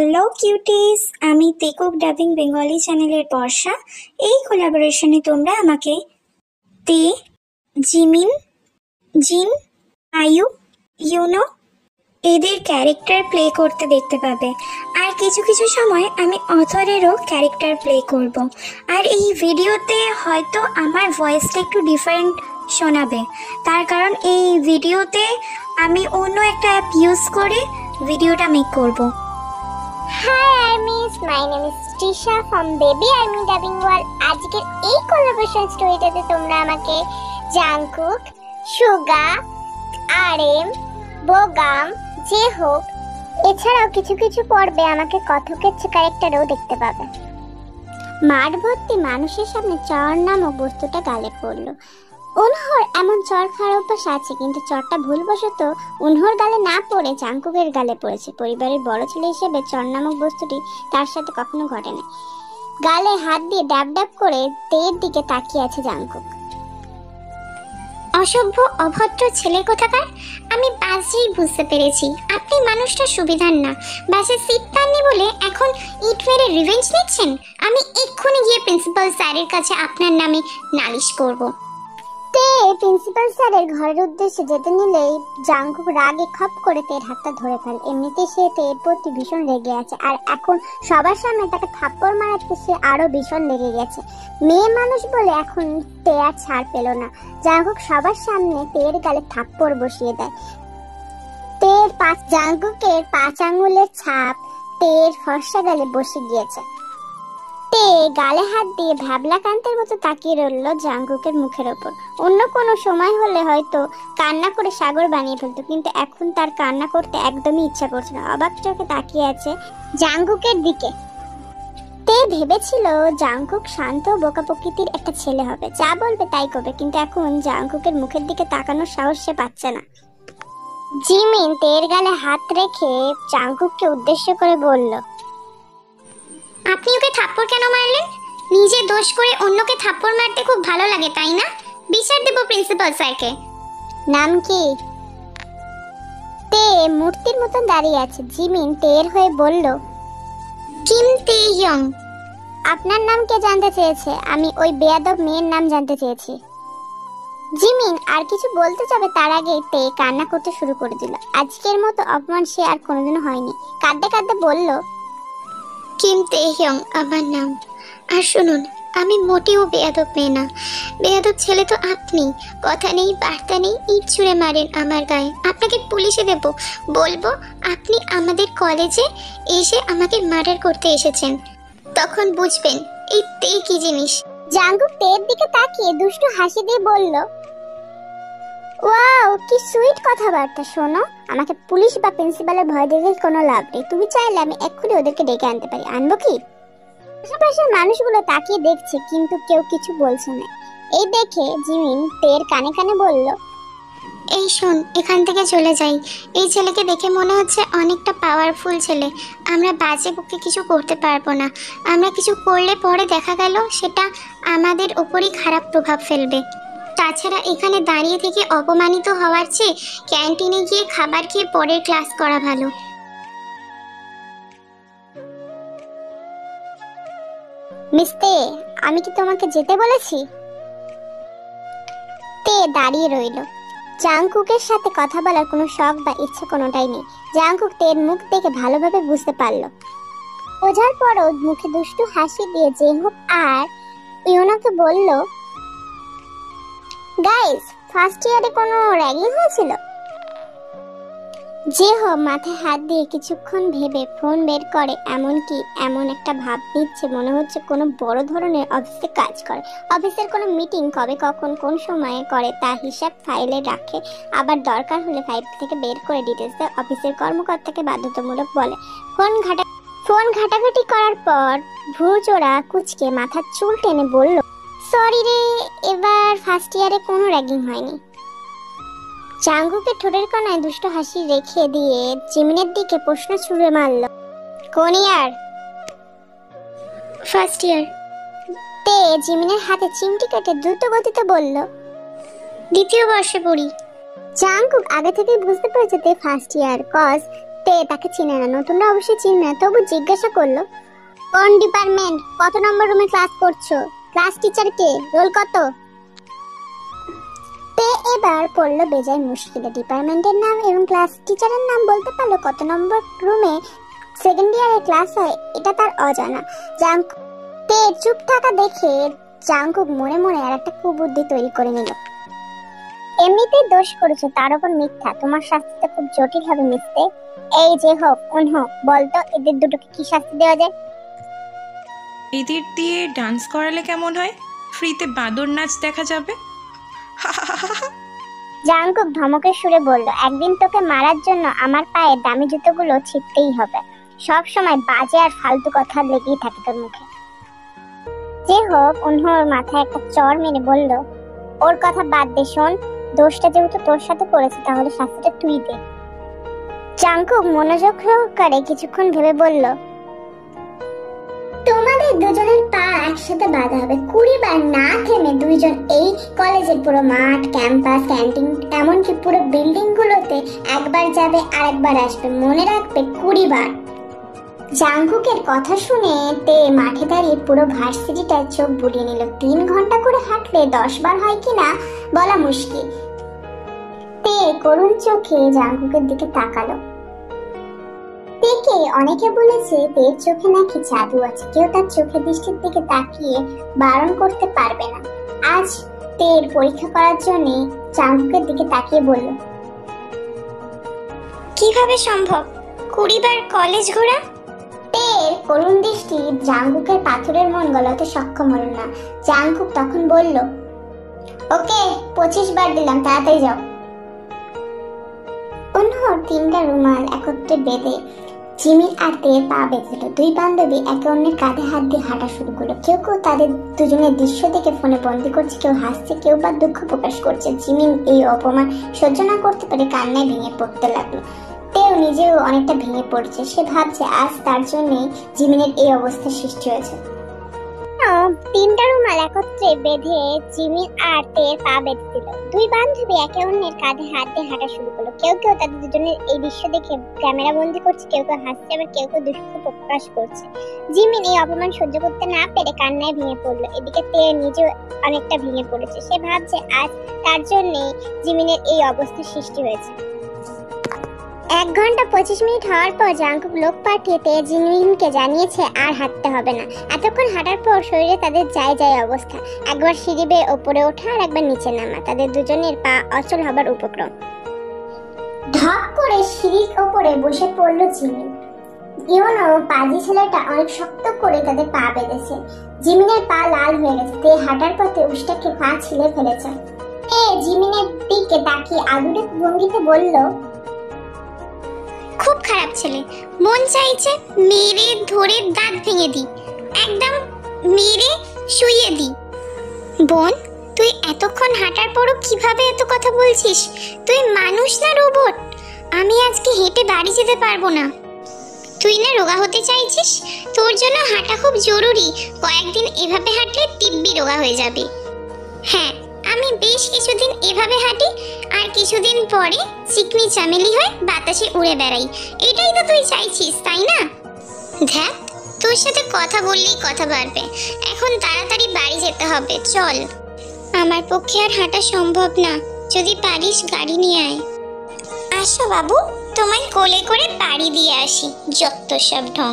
Hello cuties, আমি তেকুক dubbing Bengali চ্যানেলের বর্ষা। এই কোলাবোরেশনে তোমরা আমাকে তে, জিমিন, জিন, আয়ু, ইউনো এদের ক্যারেক্টার প্লে করতে দেখতে পাবে। আর কিছু কিছু সময় আমি অথরেরও ক্যারেক্টার প্লে করব। আর এই ভিডিওতে হয়তো আমার ভয়েসটা একটু ডিফারেন্ট শোনাবে, তার কারণ এই ভিডিওতে আমি অন্য একটা অ্যাপ ইউজ করে ভিডিওটা মেক করব। Hi Armies, my name is Trisha from Baby Army Dubbing World. আজকের এই কোলাবোরেশন স্টোরিটাতে তোমরা আমাকে জাংকুক, সুগা, আরএম, বোগাম, জেহোক এছাড়াও কিছু কিছু পর্বে আমাকে কথকের ক্যারেক্টারও দেখতে পাবে। মাঠ ভর্তি মানুষের সামনে চর নামক বস্তুটা গালে পড়লো। উনহর এমন চর খাওয়ার অভ্যাস আছে, কিন্তু চরটা ভুলবশত উনহর গালে না পড়ে জাংকুকের গালে পড়েছে। পরিবারের বড় ছেলে হিসেবে চর নামক বস্তুটি তার সাথে কখনো ঘটেনি। গালে হাত দিয়ে ডাব ডাব করে তের দিকে তাকিয়ে আছে জাংকুক। অসভ্য অভদ্র ছেলে কোথাকার! আমি বাসেই বুঝতে পেরেছি আপনি মানুষটা সুবিধার না। বাসে সিট পাননি বলে এখন ইট মেরে রিভেঞ্জ নিচ্ছেন। আমি এক্ষুনি গিয়ে প্রিন্সিপাল স্যারের কাছে আপনার নামে নালিশ করব। তে প্রিন্সিপাল স্যারের ঘরের উদ্দেশ্যে যেতে নিলেই জাংকুক রাগে খপ করে তের হাতটা ধরে ফেলে। এমনিতেই সে তের প্রতি ভীষণ রেগে আছে, আর এখন সবার সামনে তাকে থাপ্পড় মারাতে সে আরো ভীষণ লেগে গেছে। মেয়ে মানুষ বলে এখন তে আর ছাড় পেল না। জাংকুক সবার সামনে তের গালে থাপ্পড় বসিয়ে দেয়। জাংকুকের 5 আঙ্গুলের ছাপ তের ফর্সা গালে বসে গিয়েছে। তে গালে হাত দিয়ে ভ্যাবলা কান্তের মতো তাকিয়ে রইল জাংকুকের মুখের ওপর। অন্য কোনো সময় হলে হয়তো কান্না করে সাগর বানিয়ে ফেলতো, কিন্তু এখন তার কান্না করতে একদমই ইচ্ছা করছে না। অবাক চোখে তাকিয়ে আছে জাংকুকের দিকে। তে ভেবেছিল জাংকুক শান্ত বোকা প্রকৃতির একটা ছেলে হবে, যা বলবে তাই করবে, কিন্তু এখন জাংকুকের মুখের দিকে তাকানোর সাহস সে পাচ্ছে না। জিমিন তের গালে হাত রেখে জাংকুককে উদ্দেশ্য করে বলল, আপনি ওকে থাপ্পড় কেন মারলেন? নিজে দোষ করে অন্যকে থাপ্পড় মারতে খুব ভালো লাগে, তাই না? বিচার দেব প্রিন্সিপাল স্যারকে। নাম কি? তে মূর্তির মতন দাঁড়িয়ে আছে। জিমিন তের হয়ে বলল, কিম তে ইয়ং। আপনার নাম কে জানতে চেয়েছে? আমি ওই বেয়াদব মেয়ের নাম জানতে চেয়েছি। জিমিন আর কিছু বলতে যাবে তার আগে তে কান্না করতে শুরু করে দিল। আজকের মতো অপমান সে আর কোনোদিনও হয়নি। কাঁদতে কাঁদতে বলল, কিম তে ইয়ং আমার নাম। আর শুনুন, আমি মোটেও বেয়াদব মেয়ে না। বেয়াদব ছেলে তো আপনি। কথা নেই বার্তা নেই, ইট ছুঁড়ে মারেন আমার গায়ে। আপনাকে পুলিশে দেব, বলবো আপনি আমাদের কলেজে এসে আমাকে মার্ডার করতে এসেছেন। তখন বুঝবেন এই তে কি জিনিস। জাংকুক তের দিকে তাকিয়ে দুষ্টু হাসি দিয়ে বলল, ওয়াও কি সুইট কথাবার্তা। শোনো, আমাকে পুলিশ বা প্রিন্সিপালের ভয় দেখে কোনো লাভ নেই। তুমি চাইলে আমি এক্ষুনি ওদেরকে ডেকে আনতে পারি। আনবো কি? আশেপাশের মানুষগুলো তাকিয়ে দেখছে, কিন্তু কেউ কিছু বলছে না। এই দেখে জিমিন তের কানে কানে বলল, এই শোন, এখান থেকে চলে যাই। এই ছেলেকে দেখে মনে হচ্ছে অনেকটা পাওয়ারফুল ছেলে। আমরা বাজে বুকে কিছু করতে পারবো না। আমরা কিছু করলে পরে দেখা গেল সেটা আমাদের ওপরই খারাপ প্রভাব ফেলবে। তাছাড়া এখানে দাঁড়িয়ে থেকে অপমানিত হওয়ার চেয়ে ক্যান্টিনে গিয়ে খাবার খেয়ে পরের ক্লাস করা ভালো। মিস তে, আমি কি তোমাকে যেতে বলেছি? তে দাঁড়িয়ে রইল। জাংকুকের সাথে কথা বলার কোনো শখ বা ইচ্ছে কোনোটাই নেই। জাংকুক তের মুখ দেখে ভালোভাবে বুঝতে পারল। বোঝার পরও মুখে দুষ্টু হাসি দিয়ে জেহোক আর ইউনাকে বলল, গাইস, ফার্স্ট ইয়ারে কোনো র্যাগিং হয়েছিল? জেহো মাথায় হাত দিয়ে কিছুক্ষণ ভেবে ফোন বের করে। এমনকি এমন একটা ভাব দিচ্ছে মনে হচ্ছে কোনো বড় ধরনের অফিসে কাজ করে। অফিসের কোনো মিটিং কবে কখন কোন সময়ে করে তা হিসাব ফাইলে রাখে। আবার দরকার হলে ফাইল থেকে বের করে ডিটেলস দেয়। অফিসের কর্মকর্তাকে বাধ্যতামূলক বলে। ফোন ঘাটাঘাটি করার পর ভ্রুচোরা কুচকে মাথার চুল টেনে বলল, সরি রে, এবার ফার্স্ট ইয়ারে কোনো র্যাগিং হয়নি। জাংকুকের ঠোঁটের কোণায় দুষ্ট হাসি রেখে দিয়ে জিমিনের দিকে প্রশ্ন ছুড়ে মারল, কোন ইয়ার? First year. তে জিমিনের হাতে চিমটি কেটে দ্রুত গতিতে বলল, দ্বিতীয় বর্ষে পড়ি। জাংকুক আগে থেকেই বুঝতে পেরেছে তে ফার্স্ট ইয়ার, কজ তে তাকে চিনে না, নতুনরা অবশ্যই চিনে না, তবু জিজ্ঞাসা করলো, কোন ডিপার্টমেন্ট, কত নম্বর রুমে ক্লাস করছো, ক্লাস টিচার কে, রোল কত? তে এবার পড়লো বেজায় মুশকিলে, ডিপার্টমেন্টের নাম এবং ক্লাস টিচারের নাম বলতে পারলো, কত নম্বর রুমে সেকেন্ড ইয়ারে ক্লাস হয় এটা তার অজানা। তে চুপ থাকা দেখে জাংকুক মনে মনে আর একটা কুবুদ্ধি তৈরি করে নিল। এমনিতেই দোষ করেছো, তার উপর মিথ্যা, তোমার শাস্তিটা খুব জটিল হবে মিসতে। এই যে হোক হোক, বলতো এদের দুটোকে কি শাস্তি দেওয়া যায়? এদের দিয়ে ডান্স করালে কেমন হয়? ফ্রিতে বাদর নাচ দেখা যাবে। জাংকুক ধমকের সুরে বলল, একদিন তোকে মারার জন্য আমার পায়ে দামি জুতোগুলো ছিটতেই হবে। সব সময় বাজে আর ফালতু কথা লেগেই থাকে তোর মুখে। যে হোক ওর মাথায় একটা চড় মেরে বলল, ওর কথা বাদ দে, শোন, দোষটা যেহেতু তোর সাথে করেছে তাহলে শাস্তিটা তুই দে। জাংকুক মনোযোগ সহকারে কিছুক্ষণ ভেবে বলল, তোমাদের দুজনের পা একসাথে বাঁধা হবে, 20 বার না থেমে দুইজন এই কলেজের পুরো মাঠ, ক্যাম্পাস, ক্যান্টিন, এমনকি পুরো বিল্ডিং গুলোতে একবার যাবে আর একবার আসবে, মনে রাখবে 20 বার। জাংকুকের কথা শুনে তে মাঠে দাঁড়িয়ে পুরো ভার্সিটিটার চোখ বুলিয়ে নিল। 3 ঘন্টা করে হাঁটলে 10 বার হয় কিনা বলা মুশকিল। তে করুণ চোখে জাংকুকের দিকে তাকালো। তেকে অনেকে বলেছে তের চোখে নাকি জাদু আছে, কেউ তার চোখের দৃষ্টির দিকে তাকিয়ে বারণ করতে পারবে না। আজ তের পরীক্ষা করার জন্য জাংকুকের দিকে তাকিয়ে বলল, কিভাবে সম্ভব 20 বার কলেজ ঘোরা? তের করুণ দৃষ্টি জাংকুকের পাথরের মন গলাতে সক্ষম হলো না। জাংকুক তখন বলল, ওকে 25 বার দিলাম, তাড়াতাড়ি যাও। অন্যর 3টা রুমাল একত্রে বেঁধে জিমিন আর তের পা বেঁধে দিল। দুই বান্ধবী একে অন্যের কাঁধে হাত দিয়ে হাঁটা শুরু করলো। কেউ কেউ তাদের দুজনের দৃশ্য দেখে ফোনে বন্দি করছে, কেউ হাসছে, কেউ বা দুঃখ প্রকাশ করছে। জিমিন এই অপমান সহ্য না করতে পারে কান্নায় ভেঙে পড়তে লাগলো। তেও নিজেও অনেকটা ভেঙে পড়ছে, সে ভাবছে আজ তার জন্যই জিমিনের এই অবস্থার সৃষ্টি হয়েছে। 3টা রুমাল একত্রে বেঁধে জিমিন আর তের পা বেঁধে দিল। দুই বান্ধবী একে অন্যের কাঁধে হাত দিয়ে হাঁটা শুরু করলো। কেউ কেউ তাদের দুজনের এই দৃশ্য দেখে ক্যামেরা বন্দি করছে, কেউ কেউ হাসছে, আবার কেউ কেউ দুঃখ প্রকাশ করছে। জিমিন এই অপমান সহ্য করতে না পেরে কান্নায় ভেঙে পড়লো। এদিকে তে নিজেও অনেকটা ভেঙে পড়েছে, সে ভাবছে আজ তার জন্যই জিমিনের এই অবস্থার সৃষ্টি হয়েছে। 1 ঘন্টা 25 মিনিট হওয়ার পর জাংকুক লোক পাঠিয়ে তে জিমিনকে জানিয়েছে আর হাঁটতে হবে না। এতক্ষণ হাঁটার পর শরীরে তাদের যায় অবস্থা, একবার সিঁড়ি বেয়ে ওপরে ওঠা আর একবার নিচে নামা, তাদের দুজনের পা অচল হবার উপক্রম। ধপ করে সিঁড়ির ওপরে বসে পড়ল জিমিন। ইওনো পাজি ছেলেটা অনেক শক্ত করে তাদের পা বেঁধেছে। জিমিনের পা লাল হয়ে গেছে, তে হাঁটার পথে উষ্টাকে পা ছিলে ফেলেছে। জিমিনের দিকে তাকিয়ে আদুরে ভঙ্গিতে বলল, খুব খারাপ ছেলে, মন চাইছে মেরে ধরে দাঁত ভেঙে দি, একদম মেরে শুইয়ে দি। বোন, তুই এতক্ষণ হাঁটার পরও কিভাবে এত কথা বলছিস? তুই মানুষ না রোবট? আমি আজকে হেঁটে বাড়ি যেতে পারবো না। তুই না রোগা হতে চাইছিস? তোর জন্য হাঁটা খুব জরুরি, কয়েকদিন এভাবে হাঁটলে দিব্যি রোগা হয়ে যাবে। হ্যাঁ, আমি বেশ কিছুদিন এভাবে হাঁটি আর কিছুদিন পরে চিকনি চামেলি হয়ে বাতাসে উড়ে বেড়াই। এটাই তো তুই চাইছিস, তাই না? দেখ, তোর সাথে কথা বললেই কথা বাড়বে। এখন তাড়াতাড়ি বাড়ি যেতে হবে, চল। আমার পক্ষে আর হাঁটা সম্ভব না, যদি পারিস গাড়ি নিয়ে আয়। আসো বাবু, তোমায় কোলে করে বাড়ি দিয়ে আসি, যত সব ঢং।